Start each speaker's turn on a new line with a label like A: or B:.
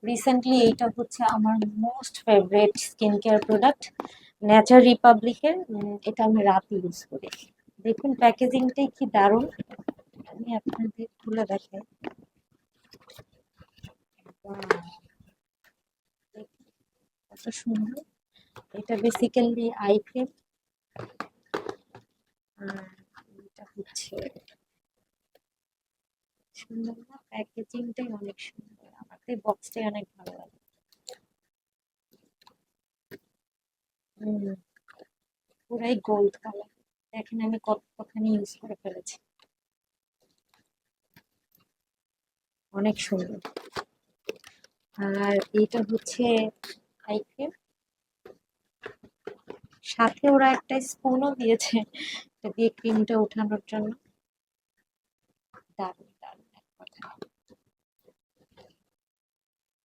A: Recently এইটা হচ্ছে আমার most favourite skin care product, Nature রিপাবলিকের। এটা আমি রাতে ইউজ করি। দেখুন প্যাকেজিংটাই কি দারুণ। আমি আপনাদের খুলে দেখাই। Wow, দেখুন কত সুন্দর। এটা বেসিক্যালি আই ক্রিম। আর এটা হচ্ছে সুন্দর না, প্যাকেজিংটাই অনেক সুন্দর, আমার তো এই বক্সটাই অনেক ভালো লাগে। হুম, পুরাই গোল্ড কালার। দেখেন আমি কতখানি ইউজ করে ফেলেছি। অনেক সুন্দর। আর এইটা হচ্ছে আই ক্রিম, সাথে ওরা একটা স্পুনও দিয়েছে এটা দিয়ে ক্রিমটা ওঠানোর জন্য। দারুণ।